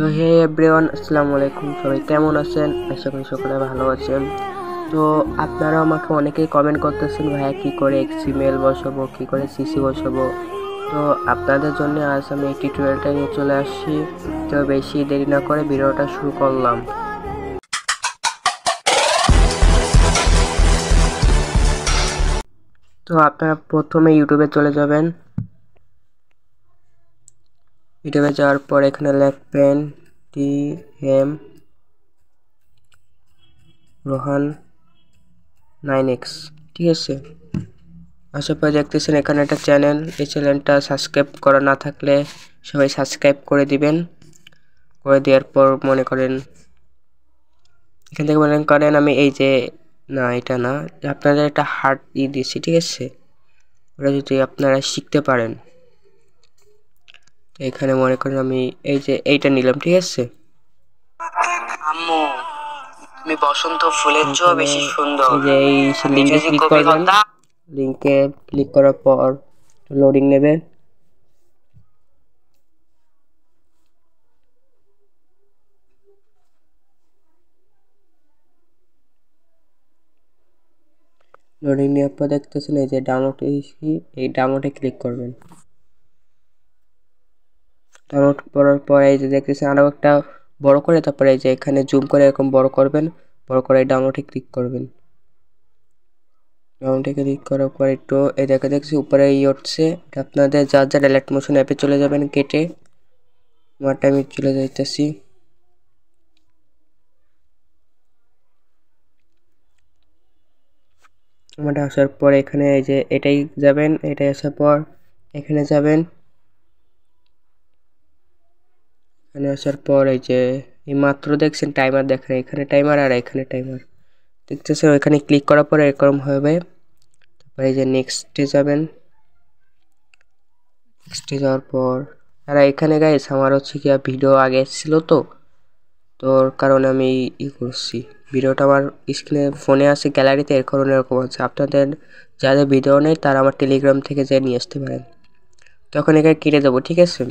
তো হে এভরিওয়ান, আসসালামু আলাইকুম। সবাই কেমন আছেন? আশা করি সকলে ভালো আছেন। তো আপনারা আমাকে অনেকেই কমেন্ট করতেছেন, ভাইয়া কি করে এক্সএমএল বসাবো, কি করে সিসি বসাবো। তো আপনাদের জন্য আজ আমি এই টিউটোরিয়ালটা নিয়ে চলে আসছি। তো বেশি দেরি না করে ভিডিওটা শুরু করলাম। তো আপনারা প্রথমে ইউটিউবে চলে যাবেন। ইউটিউবে যাওয়ার পর এখানে লিখবেন TM রোহান 9X, ঠিক আছে। আশা করি দেখতেছেন এখানে একটা চ্যানেল। এই চ্যানেলটা সাবস্ক্রাইব করা না থাকলে সবাই সাবস্ক্রাইব করে দিবেন। করে দেওয়ার পর মনে করেন এখান থেকে মনে করেন আমি এই যে না, এটা না, আপনাদের একটা হার্ট দিয়েছি, ঠিক আছে। ওটা যদি আপনারা শিখতে পারেন, তো এখানে মনে করেন আমি এই যে এইটা নিলাম, ঠিক আছে। আম্মু তুমি বসন্ত ফুলের চেয়েও বেশি সুন্দর। এই যে এই লিংকে ক্লিক করবেন। লিংকে ক্লিক করার পর লোডিং নেবে। লোডিং নেওয়ার পর দেখতেছেন এই যে ডাউনলোড, এই ডাউনলোডে ক্লিক করবেন। ডাউনলোড করার পর এই যে দেখতেছেন আরও একটা বড় করে, তারপরে এই যে এখানে জুম করে এরকম বড় করবেন। বড় করে ডাউনলোডে ক্লিক করবেন। ডাউনলোডে ক্লিক করার পর একটু এই দেখছি উপরে উঠছে। আপনাদের যার যার অ্যালার্ট মোশন অ্যাপে চলে যাবেন কেটে। আমার টাইমে চলে যাইতেছি। আমাদের আসার পর এখানে এই যে এটাই যাবেন। এটাই আসার পর এখানে যাবেন। এখানে আসার পর এই যে এই মাত্র দেখছেন টাইমার দেখেন, এখানে টাইমার আর এখানে টাইমার দেখতেছেন। ওইখানে ক্লিক করার পর এরকম হবে। তারপরে এই যে নেক্সটে যাবেন। নেক্সটে যাওয়ার পর আর এখানে গাইস আমার হচ্ছে কি ভিডিও আগে ছিল, তো তোর কারণে আমি করছি। ভিডিওটা আমার স্ক্রিনে ফোনে আছে গ্যালারিতে, এর কারণে এরকম আছে। আপনাদের যাদের ভিডিও নেই তারা আমার টেলিগ্রাম থেকে যেয়ে নিয়ে আসতে পারেন। তখন এখানে কেটে দেবো, ঠিক আছে।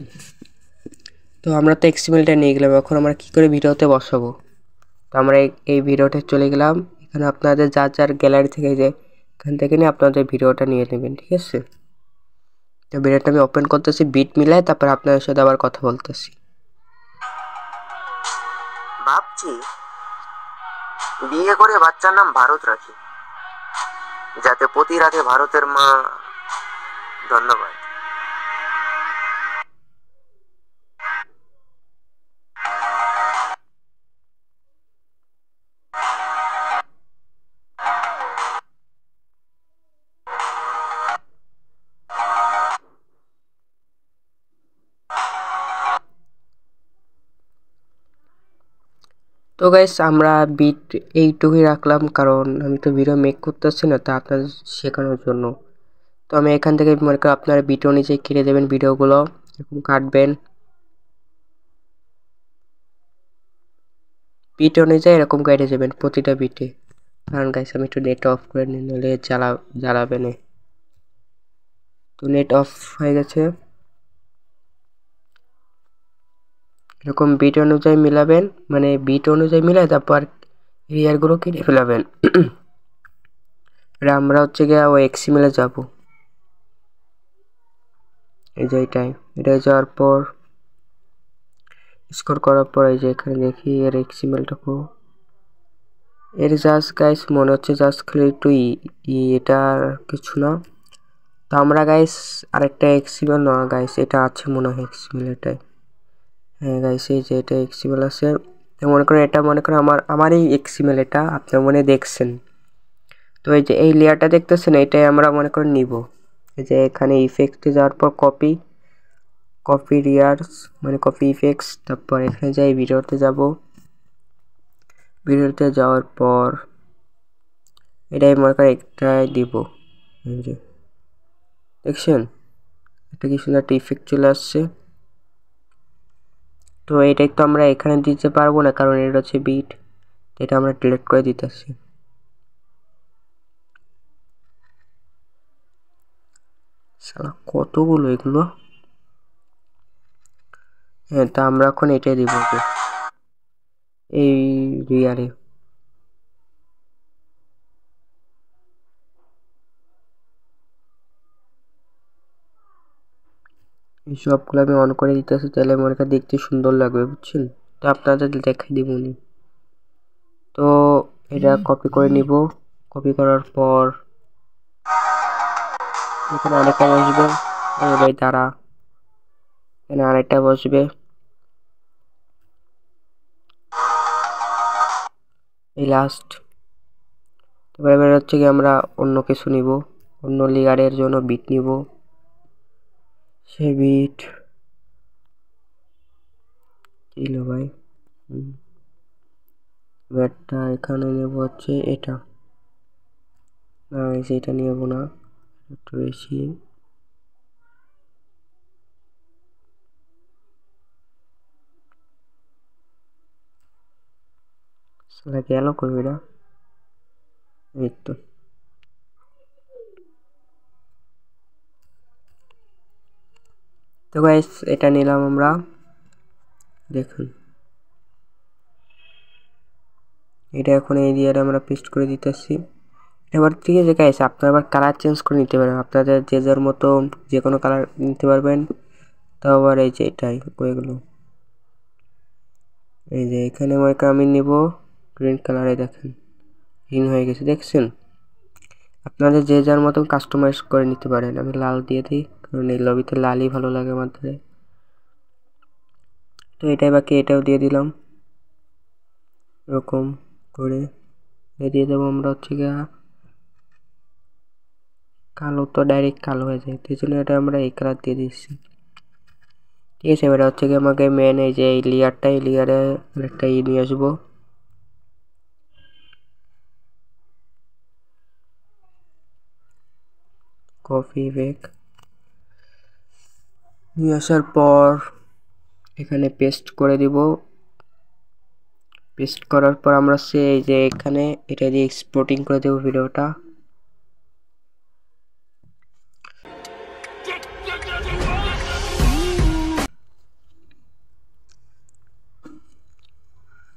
তো আমরা তো এক্সএমএলটা নিয়ে গেলাম, এখন আমরা কি করে ভিডিওতে বসাবো। তো আমরা এই ভিডিওতে চলে গেলাম। এখানে আপনাদের যার যার গ্যালারি থেকে যে এখান থেকে নিয়ে আপনাদের ভিডিওটা নিয়ে নেবেন, ঠিক আছে। তো ভিডিওটা আমি ওপেন করতেছি, বিট মিলায়, তারপর আপনাদের সাথে আবার কথা বলতেছি। ভাবছি বিয়ে করে বাচ্চার নাম ভারত রাখি, যাতে প্রতি রাতে ভারতের মা। ধন্যবাদ। তো গাইস আমরা বিট এইটুকুই রাখলাম, কারণ আমি তো ভিডিও মেক করতেছি না, তা আপনাদের শেখানোর জন্য। তো আমি এখান থেকে মনে করি আপনারা বিট অনুযায়ী কেটে দেবেন, ভিডিওগুলো এরকম কাটবেন। বিট অনুযায়ী এরকম কেটে যাবেন প্রতিটা বিটে। কারণ গাইস আমি একটু নেট অফ করে নিই, নাহলে জ্বালাবে না। তো নেট অফ হয়ে গেছে। এরকম বিট অনুযায়ী মিলাবেন, মানে বিট অনুযায়ী মিলায় তারপর রিয়ারগুলো কেটে ফেলাবেন। আমরা হচ্ছে গিয়ে ওই এক্সএমএলে যাব। এই যে এটা যাওয়ার পর স্কোর করার পর এই যে এখানে দেখি এর এক্সএমএলটা এর জাস্ট গাইস মনে হচ্ছে জাস্ট খালি একটু এটা আর কিছু না। তো আমরা গাইস আরেকটা এক্সএমএল না গাইস, এটা আছে মনে হয় এক্সএমএল এটাই। হ্যাঁ গাইস এই যে এটা এক্সএমএল আছে। মনে করেন এটা মনে করেন আমারই এক্সএমএল, এটা আপনার মনে দেখছেন। তো এই যে এই লেয়ারটা দেখতেছেন, এটাই আমরা মনে করেন নিব। এই যে এখানে ইফেক্টে যাওয়ার পর কপি রিয়ার্স মানে কপি ইফেক্টস, তারপর এখানে যাই ভিডিওতে যাব। ভিডিওতে যাওয়ার পর এটাই মনে করেন একটাই দিব। এই যে দেখছেন এটা কি সুন্দর একটা ইফেক্ট চলে আসছে। তো এটাই তো আমরা এখানে দিতে পারবো না, কারণ এটা হচ্ছে বিট। এটা আমরা ডিলিট করে দিতেছি। শালা কতগুলো এগুলো। হ্যাঁ, তা আমরা এখন এটাই দিব এই রিয়ারে। এই সবগুলো আমি অন করে দিতেছি, তাহলে মনে হয় দেখতে সুন্দর লাগবে, বুঝছেন? তো আপনাদের দেখাই দিব নি। তো এটা কপি করে নিব। কপি করার পর এখানে আরেকটা বসবে, ভাই তারা এখানে আরেকটা বসবে, এই লাস্ট। তারপরে এবার হচ্ছে কি আমরা অন্য কিছু নিব, অন্য লেয়ারের জন্য বিট নিব। সে বিট ছিল ভাই, ব্যাটটা এখানে নেব হচ্ছে এটা, না সেটা নেব না, একটু বেশি। সেটা গেল কই এটা, এই তো। তো গাইস এটা নিলাম আমরা, দেখুন এটা এখন এই দিয়ে আমরা পেস্ট করে দিতেছি। এবার ঠিক আছে গাইস, আপনারা আবার কালার চেঞ্জ করে নিতে পারেন, আপনাদের যে যার মতো যে কোনো কালার নিতে পারবেন। তো আবার এই যে এটাই ওইগুলো, এই যে এখানে আমি নিব গ্রিন কালারে, দেখেন গ্রিন হয়ে গেছে, দেখছেন? আপনাদের যে যার মতো কাস্টমাইজ করে নিতে পারেন। আমি লাল দিয়ে দিই, কারণ এই লবিতে লালই ভালো লাগে আমাদের। তো এটাই বাকি, এটাও দিয়ে দিলাম এরকম করে। দিয়ে দেবো আমরা হচ্ছে গিয়া কালো, তো ডাইরেক্ট কালো হয়ে যায়, সেই জন্য এটা আমরা এই কালার দিয়ে দিচ্ছি। ঠিক আছে, এবার হচ্ছে গিয়ে আমাকে মেন এই যে এই লেয়ারটা, এই লেয়ারে একটা নিয়ে আসবো, কফি বেক নিয়ে আসার পর এখানে পেস্ট করে দিব। পেস্ট করার পর আমরা এই যে এখানে এটা দিয়ে এক্সপোর্টিং করে দেবো ভিডিওটা।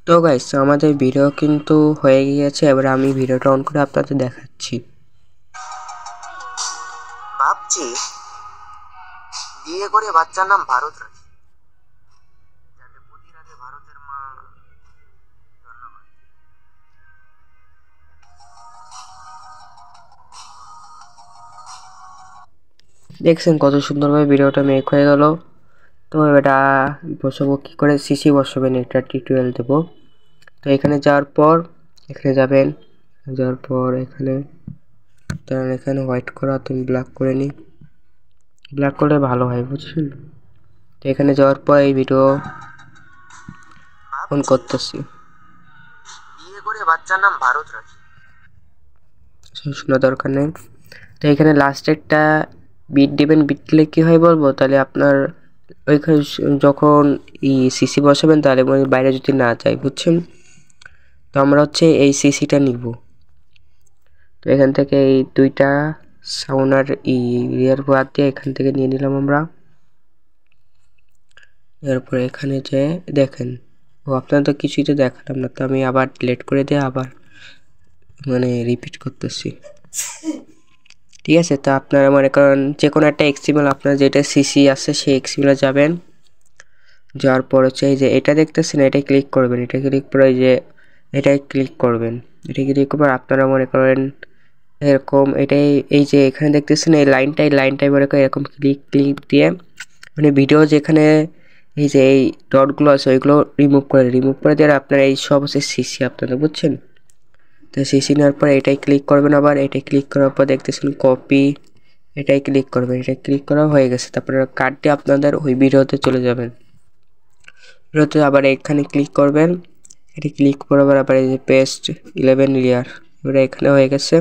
তো গাইস আমাদের ভিডিও কিন্তু হয়ে গিয়েছে, এবার আমি ভিডিওটা অন করে আপনাদের দেখাচ্ছি। ভাবছি বিয়ে করে বাচ্চার নাম ভারত রাখি, যাতে প্রতি রাতে ভারতের মা ধন্যবাদ। দেখছেন কত সুন্দরভাবে ভিডিওটা মেক হয়ে গেল। তো এটা বসাবো কি করে, সিসি বসাবেন, এটা টিউটোরিয়াল দেবো। তো এখানে যাওয়ার পর এখানে যাবেন, যাওয়ার পর এখানে এখানে হোয়াইট করা, তুমি ব্ল্যাক করে নিই, ব্ল্যাক করলে ভালো হয়, বুঝছেন? তো এখানে যাওয়ার পর এই ভিডিও অন করতেছি, বিয়ে করে বাচ্চার নাম ভারত রাখি। শোনা দরকার নেই। তো এখানে লাস্টে একটা বিট দিবেন, বিট দিলে কী হয় বলবো, তাহলে আপনার ওইখানে যখন সিসি বসাবেন তাহলে বাইরে যদি না যায়, বুঝছেন? তো আমরা হচ্ছে এই সিসিটা নিব। তো এখান থেকে এই দুইটা সাউন্ড আর ইয়ার বাদ দিয়ে এখান থেকে নিয়ে নিলাম আমরা। এরপরে এখানে যে দেখেন, ও আপনার তো কিছুই তো দেখালাম না, তো আমি আবার ডিলিট করে দিয়ে আবার রিপিট করতেছি। ঠিক আছে, তো আপনারা মনে করেন যে কোনো একটা এক্সিএমএল, আপনার যেটা সিসি আছে সেই এক্সিএমএলে যাবেন। যাওয়ার পর হচ্ছে এই যে এটা দেখতেছেন, এটাই ক্লিক করবেন, এটা ক্লিক করে যে এটাই ক্লিক করবেন, এটা ক্লিক করবেন। আপনারা মনে করেন এরকম এটাই, এই যে এখানে দেখতেছেন এই লাইনটাই মনে করেন এরকম ক্লিক দিয়ে ভিডিও যেখানে এই যে এই ডটগুলো আছে ওইগুলো রিমুভ করে দিয়ে আপনার এই সব হচ্ছে সিসি আপনারা, বুঝছেন? তো সিসি নেওয়ার পর এটাই ক্লিক করবেন, আবার এটাই ক্লিক করার পর দেখতেছেন কপি, এটাই ক্লিক করবেন, এটা ক্লিক করা হয়ে গেছে। তারপরে কার্ড দিয়ে আপনাদের ওই ভিডিওতে চলে যাবেন, ভিডিওতে আবার এখানে ক্লিক করবেন, এটি ক্লিক করার আবার এই যে পেস্ট 11 লেয়ার, এবার এখানে হয়ে গেছে।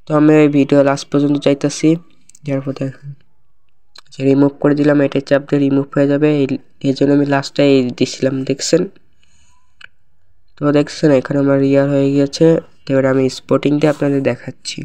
তো আমি এই ভিডিও লাস্ট পর্যন্ত চাইতেছি, যার পর দেখেন রিমুভ করে দিলাম, এটা চাপ দিয়ে রিমুভ হয়ে যাবে, এই জন্য আমি লাস্টে এই দিছিলাম, দেখছেন? তো দেখছেন এখানে আমার ইয়ার হয়ে গিয়েছে। তো এবার আমি স্পটিং দিয়ে আপনাদের দেখাচ্ছি।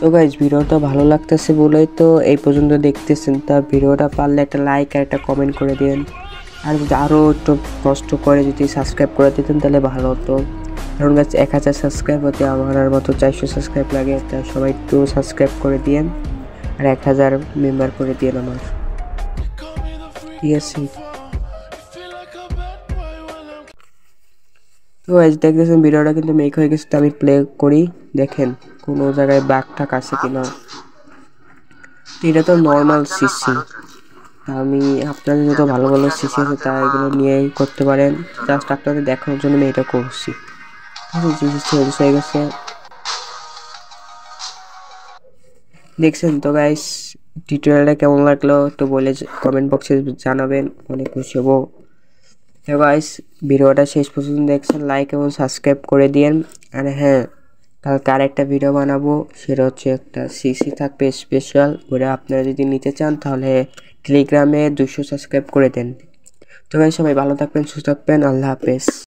তো গাইজ ভিডিওটা ভালো লাগতেছে বলেই তো এই পর্যন্ত দেখতেছেন, তা ভিডিওটা পারলে একটা লাইক আর একটা কমেন্ট করে দিন, আর যদি আরও একটু কষ্ট করে যদি সাবস্ক্রাইব করে দিতেন তাহলে ভালো হতো। কারণ গাছ 1000 সাবস্ক্রাইব হতে আমার আর মতো 400 সাবস্ক্রাইব লাগে, তা সবাই একটু সাবস্ক্রাইব করে দিয়েন আর 1000 মেম্বার করে দিয়েন আমার, ঠিক আছে? তো আজ দেখতেছেন ভিডিওটা কিন্তু মেক হয়ে গেছে, তো আমি প্লে করি, দেখেন কোনো জায়গায় বাঘ টাক আছে কিনা। এটা তো নর্মাল সিসি, আমি আপনাদের যত ভালো ভালো সিসি আছে তা এগুলো নিয়েই করতে পারেন, জাস্ট আপনাদের দেখানোর জন্য আমি এটা করছি। সিসি চেঞ্জ হয়ে গেছে দেখছেন। তো গাইস টিউটোরিয়ালটা কেমন লাগলো তো বলে কমেন্ট বক্সে জানাবেন, অনেক খুশি হবো। তো গাইস ভিডিওটা শেষ পর্যন্ত দেখছেন, লাইক এবং সাবস্ক্রাইব করে দিয়েন। আর হ্যাঁ, কালকে আরেকটা ভিডিও বানাবো, সেটা হচ্ছে একটা সিসি থাকবে স্পেশাল, ওটা আপনারা যদি নিতে চান তাহলে টেলিগ্রামে 200 সাবস্ক্রাইব করে দেন। তো গাইস সবাই ভালো থাকবেন, সুস্থ থাকবেন, আল্লাহ হাফেজ।